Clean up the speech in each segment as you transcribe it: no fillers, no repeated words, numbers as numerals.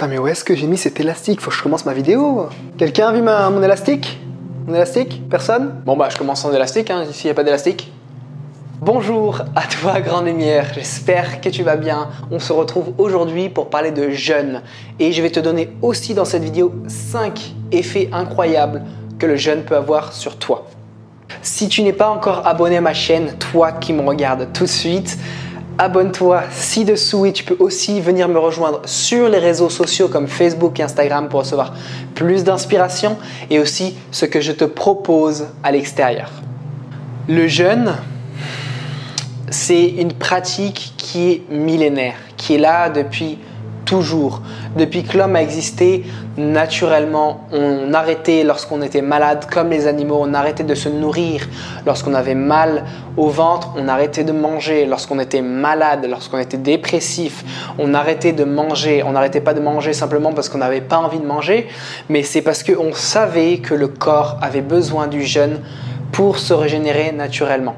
Putain, mais où est-ce que j'ai mis cet élastique? Faut que je commence ma vidéo. Quelqu'un a vu mon élastique? Mon élastique? Personne? Bon bah je commence sans élastique, hein, ici il n'y a pas d'élastique. Bonjour à toi grande lumière, j'espère que tu vas bien. On se retrouve aujourd'hui pour parler de jeûne. Et je vais te donner aussi dans cette vidéo 5 effets incroyables que le jeûne peut avoir sur toi. Si tu n'es pas encore abonné à ma chaîne, toi qui me regardes tout de suite, abonne-toi ci-dessous et tu peux aussi venir me rejoindre sur les réseaux sociaux comme Facebook et Instagram pour recevoir plus d'inspiration et aussi ce que je te propose à l'extérieur. Le jeûne, c'est une pratique qui est millénaire, qui est là depuis toujours. Depuis que l'homme a existé, naturellement, on arrêtait lorsqu'on était malade comme les animaux, on arrêtait de se nourrir. Lorsqu'on avait mal au ventre, on arrêtait de manger. Lorsqu'on était malade, lorsqu'on était dépressif, on arrêtait de manger. On n'arrêtait pas de manger simplement parce qu'on n'avait pas envie de manger, mais c'est parce qu'on savait que le corps avait besoin du jeûne pour se régénérer naturellement.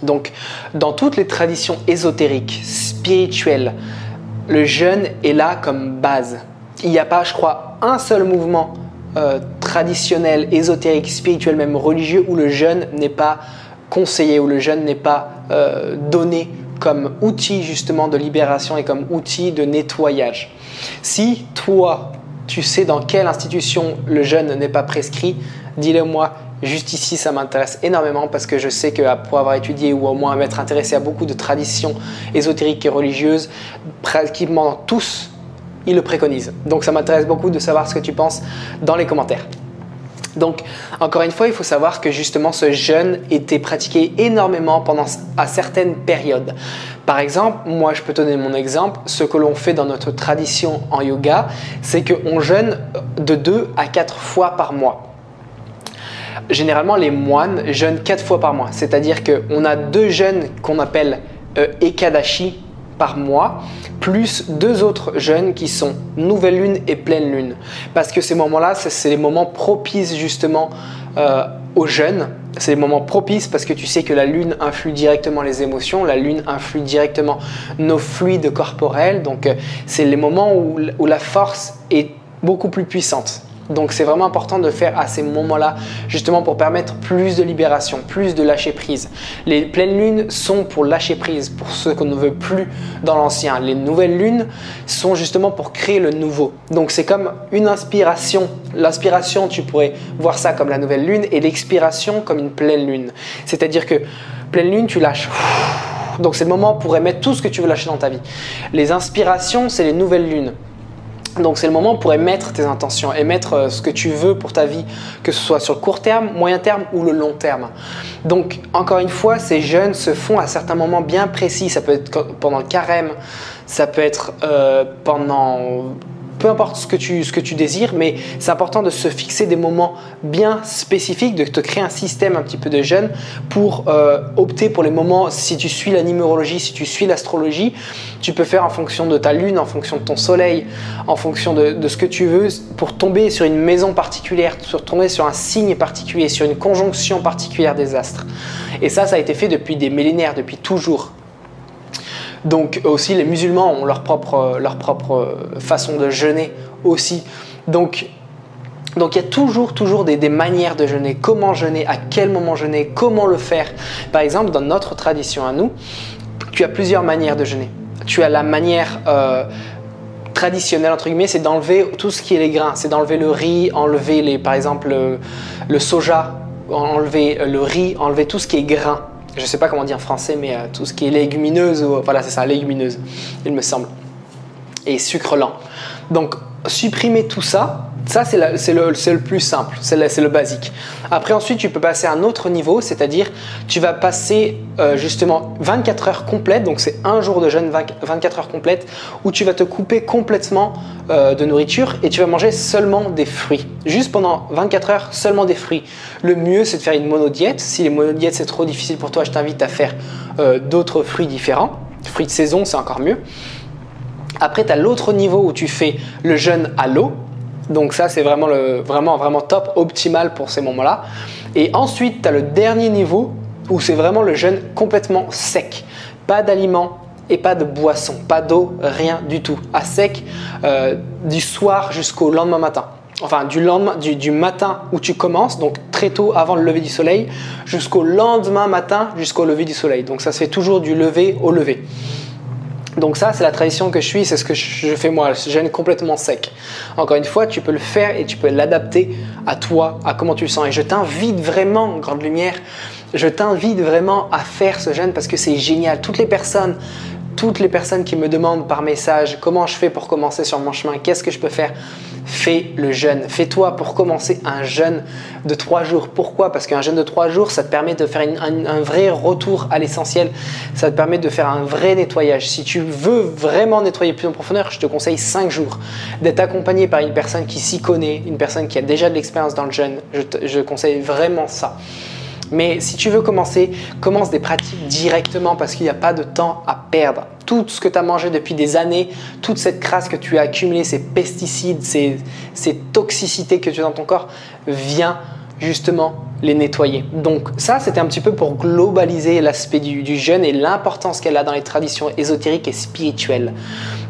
Donc, dans toutes les traditions ésotériques, spirituelles, le jeûne est là comme base. Il n'y a pas, je crois, un seul mouvement traditionnel, ésotérique, spirituel, même religieux, où le jeûne n'est pas conseillé, où le jeûne n'est pas donné comme outil justement de libération et comme outil de nettoyage. Si toi, tu sais dans quelle institution le jeûne n'est pas prescrit, dis-le moi. Juste ici, ça m'intéresse énormément parce que je sais que pour avoir étudié ou au moins m'être intéressé à beaucoup de traditions ésotériques et religieuses, pratiquement tous, ils le préconisent. Donc ça m'intéresse beaucoup de savoir ce que tu penses dans les commentaires. Donc encore une fois, il faut savoir que justement ce jeûne était pratiqué énormément à certaines périodes. Par exemple, moi je peux te donner mon exemple, ce que l'on fait dans notre tradition en yoga, c'est qu'on jeûne de 2 à 4 fois par mois. Généralement, les moines jeûnent 4 fois par mois, c'est-à-dire qu'on a 2 jeûnes qu'on appelle Ekadashi par mois, plus 2 autres jeûnes qui sont nouvelle lune et pleine lune. Parce que ces moments-là, c'est les moments propices justement au jeûne. C'est les moments propices parce que tu sais que la lune influe directement les émotions, la lune influe directement nos fluides corporels. Donc, c'est les moments où la force est beaucoup plus puissante. Donc c'est vraiment important de faire à ces moments-là justement pour permettre plus de libération, plus de lâcher prise. Les pleines lunes sont pour lâcher prise, pour ce qu'on ne veut plus dans l'ancien. Les nouvelles lunes sont justement pour créer le nouveau. Donc c'est comme une inspiration. L'inspiration, tu pourrais voir ça comme la nouvelle lune et l'expiration comme une pleine lune. C'est-à-dire que pleine lune, tu lâches. Donc c'est le moment pour émettre tout ce que tu veux lâcher dans ta vie. Les inspirations, c'est les nouvelles lunes. Donc c'est le moment pour émettre tes intentions, émettre ce que tu veux pour ta vie, que ce soit sur le court terme, moyen terme ou le long terme. Donc encore une fois, ces jeûnes se font à certains moments bien précis. Ça peut être pendant le carême, ça peut être pendant... Peu importe ce que tu désires, mais c'est important de se fixer des moments bien spécifiques, de te créer un système un petit peu de jeûne pour opter pour les moments. Si tu suis la numérologie, si tu suis l'astrologie, tu peux faire en fonction de ta lune, en fonction de ton soleil, en fonction de ce que tu veux pour tomber sur une maison particulière, tomber sur un signe particulier, sur une conjonction particulière des astres. Et ça a été fait depuis des millénaires, depuis toujours. Donc aussi les musulmans ont leur propre façon de jeûner aussi. Donc il y a toujours des manières de jeûner. Comment jeûner, à quel moment jeûner, comment le faire. Par exemple, dans notre tradition à nous, tu as plusieurs manières de jeûner. Tu as la manière traditionnelle, entre guillemets, c'est d'enlever tout ce qui est les grains. C'est d'enlever le riz, enlever par exemple le soja, enlever le riz, enlever tout ce qui est grain. Je ne sais pas comment dire en français, mais tout ce qui est légumineuse, voilà c'est ça, légumineuse, il me semble, et sucre lent. Donc supprimer tout ça, c'est le plus simple, c'est le basique. Après ensuite tu peux passer à un autre niveau, c'est-à-dire tu vas passer justement 24 heures complètes, donc c'est un jour de jeûne, 24 heures complètes, où tu vas te couper complètement de nourriture et tu vas manger seulement des fruits. Juste pendant 24 heures, seulement des fruits. Le mieux c'est de faire une monodiète. Si les monodiètes c'est trop difficile pour toi, je t'invite à faire d'autres fruits différents. Fruits de saison c'est encore mieux. Après tu as l'autre niveau où tu fais le jeûne à l'eau. Donc ça c'est vraiment top, optimal pour ces moments-là. Et ensuite tu as le dernier niveau où c'est vraiment le jeûne complètement sec. Pas d'aliments, et pas de boisson, pas d'eau, rien du tout, à sec, du soir jusqu'au lendemain matin. Enfin, du matin où tu commences, donc très tôt avant le lever du soleil, jusqu'au lendemain matin, jusqu'au lever du soleil. Donc ça se fait toujours du lever au lever. Donc ça, c'est la tradition que je suis, c'est ce que je fais moi, je jeûne complètement sec. Encore une fois, tu peux le faire et tu peux l'adapter à toi, à comment tu le sens. Et je t'invite vraiment, Grande Lumière, je t'invite vraiment à faire ce jeûne parce que c'est génial. Toutes les personnes qui me demandent par message comment je fais pour commencer sur mon chemin, qu'est-ce que je peux faire, fais le jeûne. Fais-toi pour commencer un jeûne de 3 jours. Pourquoi? Parce qu'un jeûne de 3 jours, ça te permet de faire un vrai retour à l'essentiel. Ça te permet de faire un vrai nettoyage. Si tu veux vraiment nettoyer plus en profondeur, je te conseille 5 jours. D'être accompagné par une personne qui s'y connaît, une personne qui a déjà de l'expérience dans le jeûne. Je conseille vraiment ça. Mais si tu veux commencer, commence des pratiques directement parce qu'il n'y a pas de temps à perdre. Tout ce que tu as mangé depuis des années, toute cette crasse que tu as accumulée, ces pesticides, ces toxicités que tu as dans ton corps, viens justement les nettoyer. Donc ça, c'était un petit peu pour globaliser l'aspect du jeûne et l'importance qu'elle a dans les traditions ésotériques et spirituelles.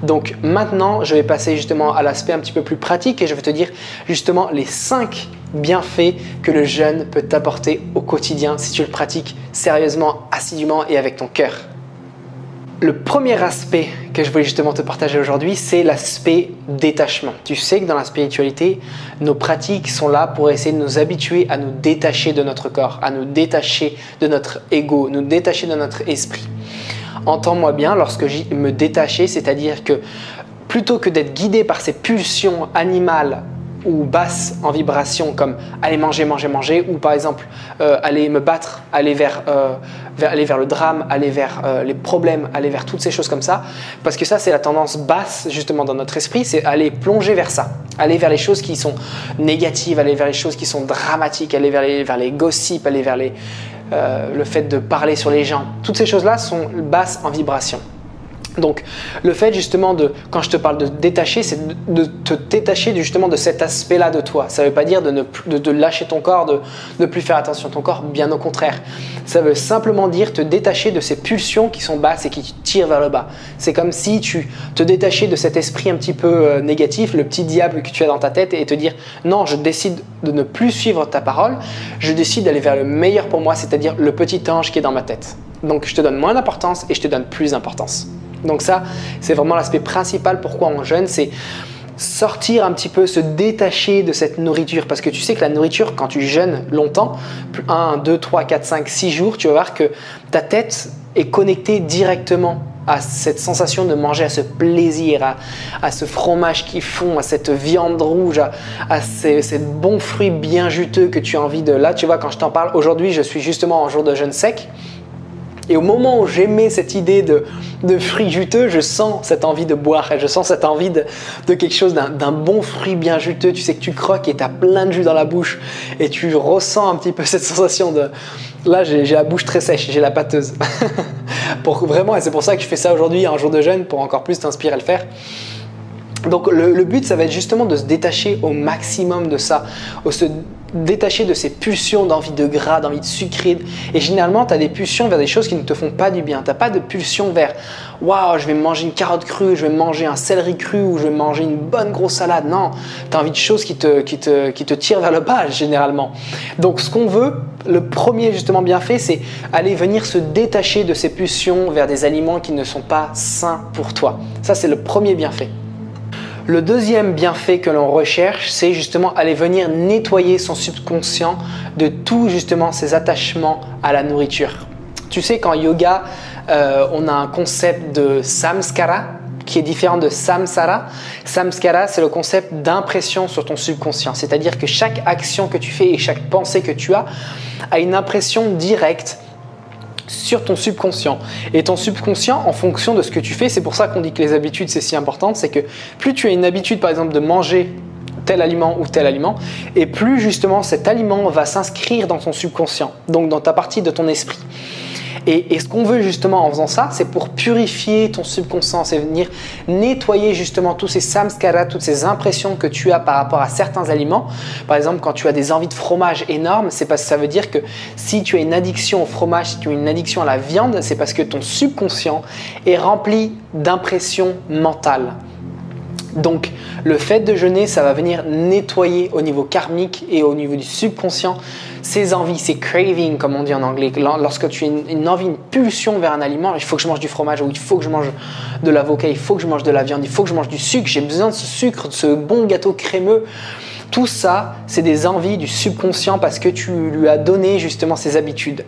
Donc maintenant, je vais passer justement à l'aspect un petit peu plus pratique et je vais te dire justement les 5 bienfaits que le jeûne peut t'apporter au quotidien si tu le pratiques sérieusement, assidûment et avec ton cœur. Le premier aspect que je voulais justement te partager aujourd'hui, c'est l'aspect détachement. Tu sais que dans la spiritualité, nos pratiques sont là pour essayer de nous habituer à nous détacher de notre corps, à nous détacher de notre ego, nous détacher de notre esprit. Entends-moi bien, lorsque je me détacher, c'est-à-dire que plutôt que d'être guidé par ces pulsions animales ou basses en vibration comme aller manger, manger, manger, ou par exemple aller me battre, aller vers le drame, aller vers les problèmes, aller vers toutes ces choses comme ça, parce que ça c'est la tendance basse justement dans notre esprit, c'est aller plonger vers ça, aller vers les choses qui sont négatives, aller vers les choses qui sont dramatiques, aller vers les gossips, aller vers le fait de parler sur les gens. Toutes ces choses-là sont basses en vibration. Donc, le fait justement quand je te parle de détacher, c'est de te détacher justement de cet aspect-là de toi. Ça ne veut pas dire de lâcher ton corps, de ne plus faire attention à ton corps, bien au contraire. Ça veut simplement dire te détacher de ces pulsions qui sont basses et qui te tirent vers le bas. C'est comme si tu te détachais de cet esprit un petit peu négatif, le petit diable que tu as dans ta tête et te dire non, je décide de ne plus suivre ta parole, je décide d'aller vers le meilleur pour moi, c'est-à-dire le petit ange qui est dans ma tête. Donc, je te donne moins d'importance et je te donne plus d'importance. Donc ça, c'est vraiment l'aspect principal pourquoi on jeûne, c'est sortir un petit peu, se détacher de cette nourriture. Parce que tu sais que la nourriture, quand tu jeûnes longtemps, 1, 2, 3, 4, 5, 6 jours, tu vas voir que ta tête est connectée directement à cette sensation de manger, à ce plaisir, à ce fromage qui fond, à cette viande rouge, à ces bons fruits bien juteux que tu as envie de… Là, tu vois, quand je t'en parle, aujourd'hui, je suis justement en jour de jeûne sec. Et au moment où j'aimais cette idée de fruits juteux, je sens cette envie de boire et je sens cette envie de quelque chose, d'un bon fruit bien juteux. Tu sais que tu croques et tu as plein de jus dans la bouche et tu ressens un petit peu cette sensation de… Là, j'ai la bouche très sèche, j'ai la pâteuse. Vraiment, et c'est pour ça que je fais ça aujourd'hui, un jour de jeûne, pour encore plus t'inspirer à le faire. Donc le but, ça va être justement de se détacher au maximum de ça, se détacher de ces pulsions d'envie de gras, d'envie de sucré. Et généralement, tu as des pulsions vers des choses qui ne te font pas du bien. Tu n'as pas de pulsion vers « Waouh, je vais me manger une carotte crue, je vais me manger un céleri cru ou je vais me manger une bonne grosse salade. » Non, tu as envie de choses qui te tirent vers le bas généralement. Donc ce qu'on veut, le premier justement bienfait, c'est aller venir se détacher de ces pulsions vers des aliments qui ne sont pas sains pour toi. Ça, c'est le premier bienfait. Le deuxième bienfait que l'on recherche, c'est justement aller venir nettoyer son subconscient de tous justement ces attachements à la nourriture. Tu sais qu'en yoga, on a un concept de samskara qui est différent de samsara. Samskara, c'est le concept d'impression sur ton subconscient. C'est-à-dire que chaque action que tu fais et chaque pensée que tu as une impression directe sur ton subconscient. Et ton subconscient, en fonction de ce que tu fais, c'est pour ça qu'on dit que les habitudes, c'est si important, c'est que plus tu as une habitude, par exemple, de manger tel aliment ou tel aliment, et plus justement cet aliment va s'inscrire dans ton subconscient, donc dans ta partie de ton esprit. Et ce qu'on veut justement en faisant ça, c'est pour purifier ton subconscient, c'est venir nettoyer justement tous ces samskaras, toutes ces impressions que tu as par rapport à certains aliments. Par exemple, quand tu as des envies de fromage énormes, c'est parce que ça veut dire que si tu as une addiction au fromage, si tu as une addiction à la viande, c'est parce que ton subconscient est rempli d'impressions mentales. Donc, le fait de jeûner, ça va venir nettoyer au niveau karmique et au niveau du subconscient ces envies, ces cravings, comme on dit en anglais. Lorsque tu as une envie, une pulsion vers un aliment, il faut que je mange du fromage, ou il faut que je mange de l'avocat, il faut que je mange de la viande, il faut que je mange du sucre, j'ai besoin de ce sucre, de ce bon gâteau crémeux. Tout ça, c'est des envies du subconscient parce que tu lui as donné justement ces habitudes.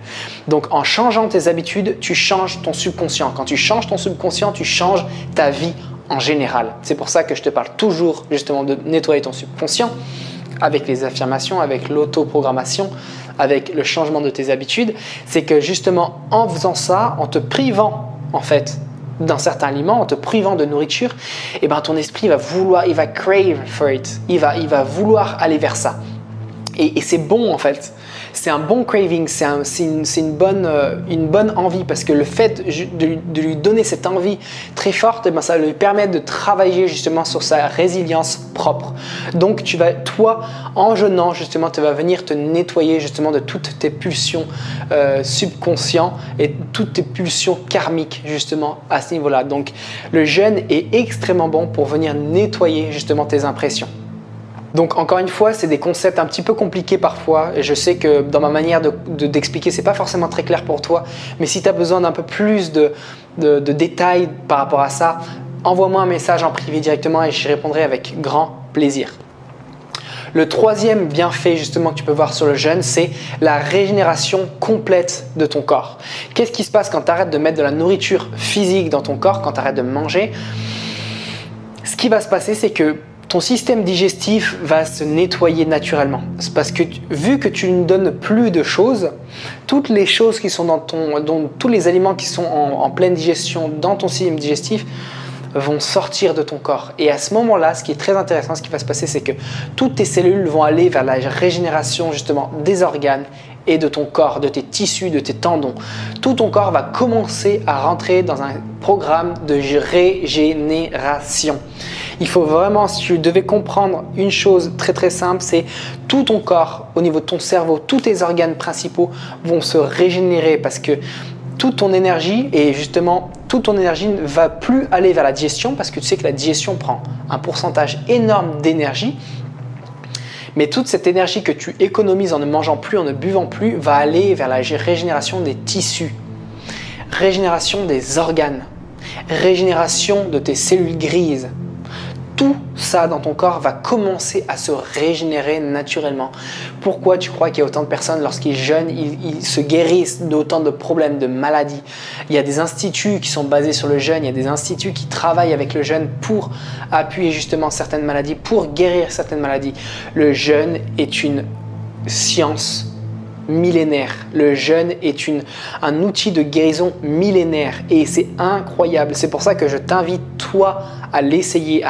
Donc, en changeant tes habitudes, tu changes ton subconscient. Quand tu changes ton subconscient, tu changes ta vie en général. C'est pour ça que je te parle toujours justement de nettoyer ton subconscient avec les affirmations, avec l'autoprogrammation, avec le changement de tes habitudes. C'est que justement en faisant ça, en te privant en fait d'un certain aliment, en te privant de nourriture, et ben ton esprit va vouloir, il va crave for it, il va vouloir aller vers ça. Et c'est bon en fait. C'est un bon craving, c'est une bonne envie parce que le fait de lui donner cette envie très forte, eh ben, ça va lui permettre de travailler justement sur sa résilience propre. Donc toi, en jeûnant justement, tu vas venir te nettoyer justement de toutes tes pulsions subconscientes et toutes tes pulsions karmiques justement à ce niveau-là. Donc le jeûne est extrêmement bon pour venir nettoyer justement tes impressions. Donc encore une fois, c'est des concepts un petit peu compliqués parfois et je sais que dans ma manière d'expliquer, c'est pas forcément très clair pour toi, mais si tu as besoin d'un peu plus de détails par rapport à ça, envoie-moi un message en privé directement et j'y répondrai avec grand plaisir. Le troisième bienfait justement que tu peux voir sur le jeûne, c'est la régénération complète de ton corps. Qu'est-ce qui se passe quand tu arrêtes de mettre de la nourriture physique dans ton corps, quand tu arrêtes de manger? Ce qui va se passer, c'est que ton système digestif va se nettoyer naturellement. C'est parce que vu que tu ne donnes plus de choses, toutes les choses qui sont tous les aliments qui sont en pleine digestion dans ton système digestif vont sortir de ton corps. Et à ce moment-là, ce qui est très intéressant, ce qui va se passer, c'est que toutes tes cellules vont aller vers la régénération justement des organes et de ton corps, de tes tissus, de tes tendons. Tout ton corps va commencer à rentrer dans un programme de régénération. Il faut vraiment, si tu devais comprendre une chose très très simple, c'est tout ton corps, au niveau de ton cerveau, tous tes organes principaux vont se régénérer parce que toute ton énergie et justement toute ton énergie ne va plus aller vers la digestion parce que tu sais que la digestion prend un pourcentage énorme d'énergie. Mais toute cette énergie que tu économises en ne mangeant plus, en ne buvant plus, va aller vers la régénération des tissus, régénération des organes, régénération de tes cellules grises. Tout ça dans ton corps va commencer à se régénérer naturellement. Pourquoi tu crois qu'il y a autant de personnes lorsqu'ils jeûnent, ils se guérissent d'autant de problèmes, de maladies? Il y a des instituts qui sont basés sur le jeûne, il y a des instituts qui travaillent avec le jeûne pour appuyer justement certaines maladies, pour guérir certaines maladies. Le jeûne est une science millénaire. Le jeûne est un outil de guérison millénaire et c'est incroyable. C'est pour ça que je t'invite toi à l'essayer,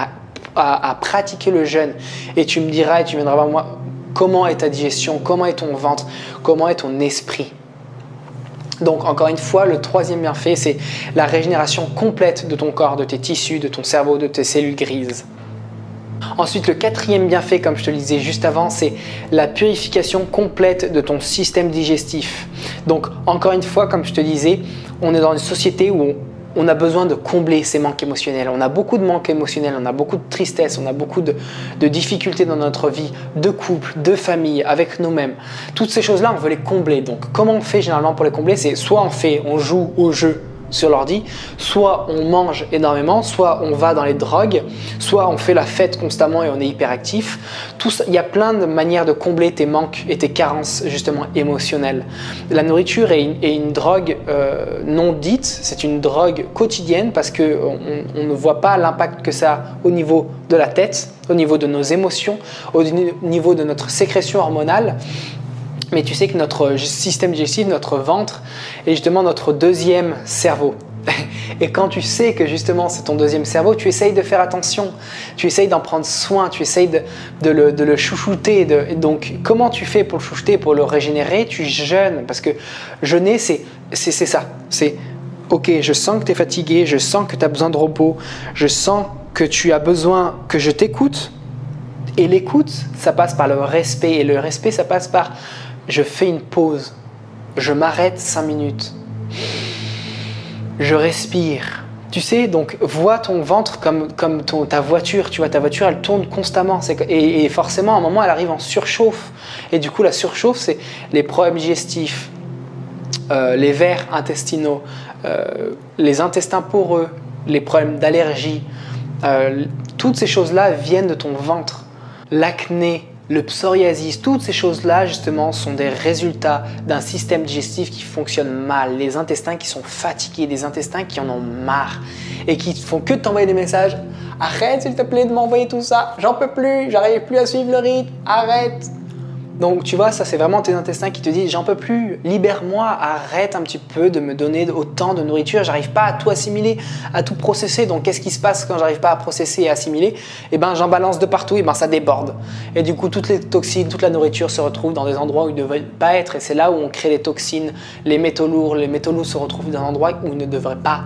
à pratiquer le jeûne et tu me diras et tu viendras voir moi comment est ta digestion, comment est ton ventre, comment est ton esprit. Donc encore une fois, le troisième bienfait, c'est la régénération complète de ton corps, de tes tissus, de ton cerveau, de tes cellules grises. Ensuite, le quatrième bienfait, comme je te le disais juste avant, c'est la purification complète de ton système digestif. Donc encore une fois, comme je te disais, on est dans une société où on a besoin de combler ces manques émotionnels. On a beaucoup de manques émotionnels, on a beaucoup de tristesse, on a beaucoup de difficultés dans notre vie, de couple, de famille, avec nous-mêmes. Toutes ces choses-là, on veut les combler. Donc, comment on fait généralement pour les combler? C'est soit on joue au jeu sur l'ordi, soit on mange énormément, soit on va dans les drogues, soit on fait la fête constamment et on est hyperactif. Tout ça, il y a plein de manières de combler tes manques et tes carences justement émotionnelles. La nourriture est une drogue non dite, c'est une drogue quotidienne parce qu'on ne voit pas l'impact que ça a au niveau de la tête, au niveau de nos émotions, au niveau de notre sécrétion hormonale. Mais tu sais que notre système digestif, notre ventre, est justement notre deuxième cerveau. Et quand tu sais que justement c'est ton deuxième cerveau, tu essayes de faire attention, tu essayes d'en prendre soin, tu essayes de le chouchouter. Donc comment tu fais pour le chouchouter, pour le régénérer? Tu jeûnes, parce que jeûner c'est c'est ça. C'est ok, je sens que tu es fatigué, je sens que tu as besoin de repos, je sens que tu as besoin que je t'écoute. Et l'écoute, ça passe par le respect. Et le respect, ça passe par je fais une pause, je m'arrête 5 minutes, je respire. Tu sais, donc vois ton ventre comme ta voiture. Tu vois, ta voiture, elle tourne constamment. Et forcément, à un moment, elle arrive en surchauffe. Et du coup, la surchauffe, c'est les problèmes digestifs, les vers intestinaux, les intestins poreux, les problèmes d'allergie. Toutes ces choses-là viennent de ton ventre. L'acné, le psoriasis, toutes ces choses-là, justement, sont des résultats d'un système digestif qui fonctionne mal. Les intestins qui sont fatigués, des intestins qui en ont marre et qui font que t'envoyer des messages. Arrête, s'il te plaît, de m'envoyer tout ça. J'en peux plus, j'arrive plus à suivre le rythme. Arrête. Donc, tu vois, ça, c'est vraiment tes intestins qui te disent « J'en peux plus, libère-moi, arrête un petit peu de me donner autant de nourriture, j'arrive pas à tout assimiler, à tout processer. Donc, qu'est-ce qui se passe quand j'arrive pas à processer et assimiler? Eh ben, j'en balance de partout, et ben, ça déborde. Et du coup, toutes les toxines, toute la nourriture se retrouve dans des endroits où ils ne devraient pas être. Et c'est là où on crée les toxines, les métaux lourds. Les métaux lourds se retrouvent dans un endroit où ils ne devraient pas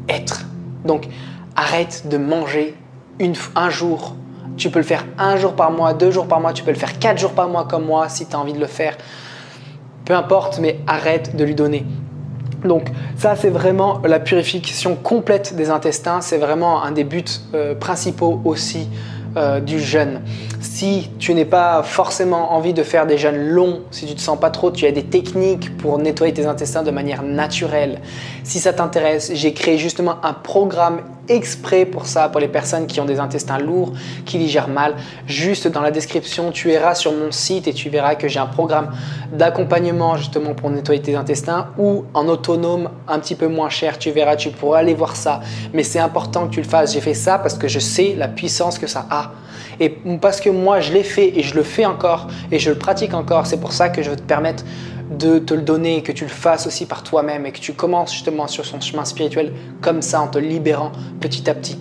être. Donc, arrête de manger un jour. Tu peux le faire 1 jour par mois, 2 jours par mois, tu peux le faire 4 jours par mois comme moi si tu as envie de le faire. Peu importe, mais arrête de lui donner. Donc ça, c'est vraiment la purification complète des intestins. C'est vraiment un des buts principaux aussi du jeûne. Si tu n'es pas forcément envie de faire des jeûnes longs, si tu ne te sens pas trop, tu as des techniques pour nettoyer tes intestins de manière naturelle. Si ça t'intéresse, j'ai créé justement un programme exprès pour ça, pour les personnes qui ont des intestins lourds, qui digèrent mal. Juste dans la description, tu iras sur mon site et tu verras que j'ai un programme d'accompagnement justement pour nettoyer tes intestins ou en autonome, un petit peu moins cher. Tu verras, tu pourras aller voir ça. Mais c'est important que tu le fasses. J'ai fait ça parce que je sais la puissance que ça a. Et parce que moi, je l'ai fait et je le fais encore et je le pratique encore. C'est pour ça que je veux te permettre de te le donner et que tu le fasses aussi par toi-même et que tu commences justement sur son chemin spirituel comme ça en te libérant petit à petit.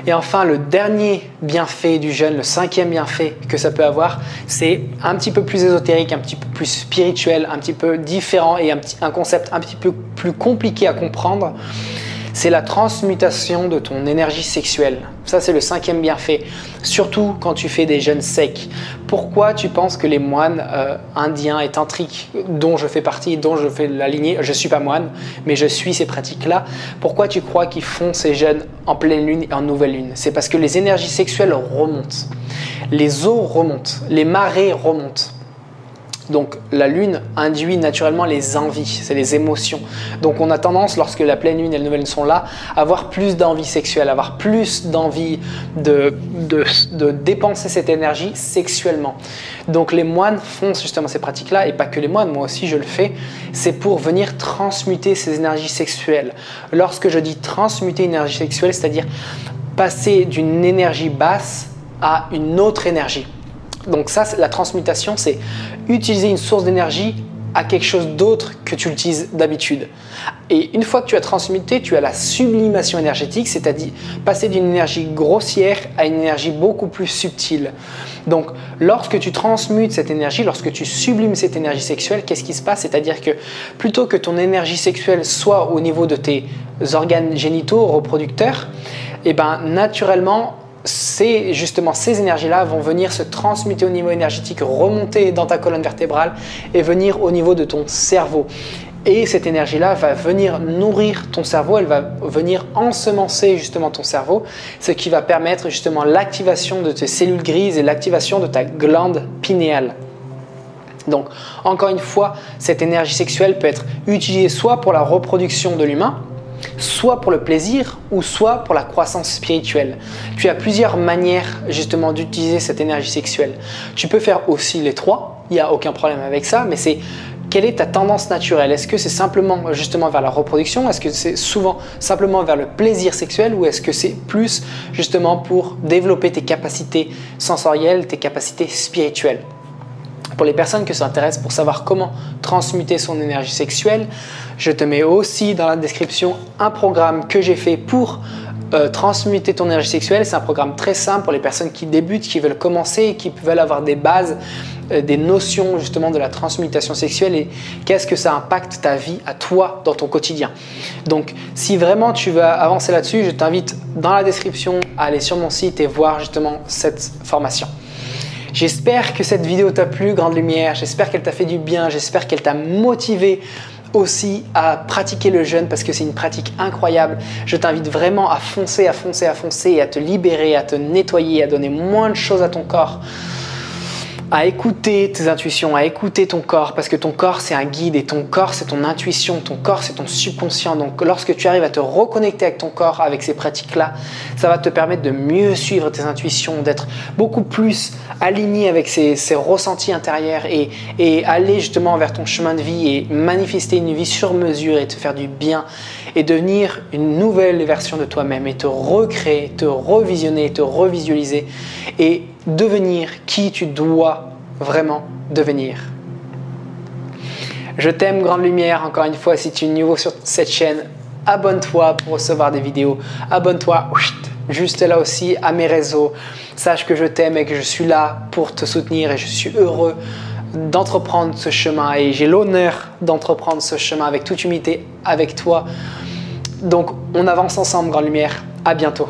Et enfin, le dernier bienfait du jeûne, le 5e bienfait que ça peut avoir, c'est un petit peu plus ésotérique, un petit peu plus spirituel, un petit peu différent et un concept un petit peu plus compliqué à comprendre. C'est la transmutation de ton énergie sexuelle. Ça, c'est le 5e bienfait, surtout quand tu fais des jeûnes secs. Pourquoi tu penses que les moines indiens et tantriques, dont je fais partie, dont je fais la lignée, je ne suis pas moine, mais je suis ces pratiques-là, pourquoi tu crois qu'ils font ces jeûnes en pleine lune et en nouvelle lune? C'est parce que les énergies sexuelles remontent, les eaux remontent, les marées remontent. Donc la lune induit naturellement les envies, c'est les émotions. Donc on a tendance, lorsque la pleine lune et la nouvelle lune sont là, à avoir plus d'envie sexuelle, à avoir plus d'envie de dépenser cette énergie sexuellement. Donc les moines font justement ces pratiques-là, et pas que les moines, moi aussi je le fais, c'est pour venir transmuter ces énergies sexuelles. Lorsque je dis transmuter une énergie sexuelle, c'est-à-dire passer d'une énergie basse à une autre énergie. Donc ça, la transmutation, c'est utiliser une source d'énergie à quelque chose d'autre que tu utilises d'habitude. Et une fois que tu as transmuté, tu as la sublimation énergétique, c'est-à-dire passer d'une énergie grossière à une énergie beaucoup plus subtile. Donc lorsque tu transmutes cette énergie, lorsque tu sublimes cette énergie sexuelle, qu'est-ce qui se passe? C'est-à-dire que plutôt que ton énergie sexuelle soit au niveau de tes organes génitaux reproducteurs, et ben naturellement, justement ces énergies-là vont venir se transmuter au niveau énergétique, remonter dans ta colonne vertébrale et venir au niveau de ton cerveau. Et cette énergie-là va venir nourrir ton cerveau, elle va venir ensemencer justement ton cerveau, ce qui va permettre justement l'activation de tes cellules grises et l'activation de ta glande pinéale. Donc, encore une fois, cette énergie sexuelle peut être utilisée soit pour la reproduction de l'humain, soit pour le plaisir ou soit pour la croissance spirituelle. Tu as plusieurs manières justement d'utiliser cette énergie sexuelle. Tu peux faire aussi les trois, il n'y a aucun problème avec ça, mais c'est quelle est ta tendance naturelle? Est-ce que c'est simplement justement vers la reproduction? Est-ce que c'est souvent simplement vers le plaisir sexuel ou est-ce que c'est plus justement pour développer tes capacités sensorielles, tes capacités spirituelles? Pour les personnes que ça intéresse pour savoir comment transmuter son énergie sexuelle, je te mets aussi dans la description un programme que j'ai fait pour Transmuter ton énergie sexuelle, c'est un programme très simple pour les personnes qui débutent, qui veulent commencer et qui veulent avoir des bases, des notions justement de la transmutation sexuelle et qu'est-ce que ça impacte ta vie à toi dans ton quotidien. Donc si vraiment tu veux avancer là-dessus, je t'invite dans la description à aller sur mon site et voir justement cette formation. J'espère que cette vidéo t'a plu, Grande Lumière, j'espère qu'elle t'a fait du bien, j'espère qu'elle t'a motivé aussi à pratiquer le jeûne parce que c'est une pratique incroyable. Je t'invite vraiment à foncer et à te libérer, à te nettoyer, à donner moins de choses à ton corps, à écouter tes intuitions, à écouter ton corps parce que ton corps c'est un guide et ton corps c'est ton intuition, ton corps c'est ton subconscient. Donc lorsque tu arrives à te reconnecter avec ton corps, avec ces pratiques-là, ça va te permettre de mieux suivre tes intuitions, d'être beaucoup plus aligné avec ces ressentis intérieurs et aller justement vers ton chemin de vie et manifester une vie sur mesure et te faire du bien et devenir une nouvelle version de toi-même et te recréer, te revisionner, te revisualiser et devenir qui tu dois vraiment devenir. Je t'aime, Grande Lumière. Encore une fois, si tu es nouveau sur cette chaîne, abonne-toi pour recevoir des vidéos. Abonne-toi juste là aussi à mes réseaux. Sache que je t'aime et que je suis là pour te soutenir et je suis heureux d'entreprendre ce chemin et j'ai l'honneur d'entreprendre ce chemin avec toute humilité avec toi. Donc, on avance ensemble, Grande Lumière. À bientôt.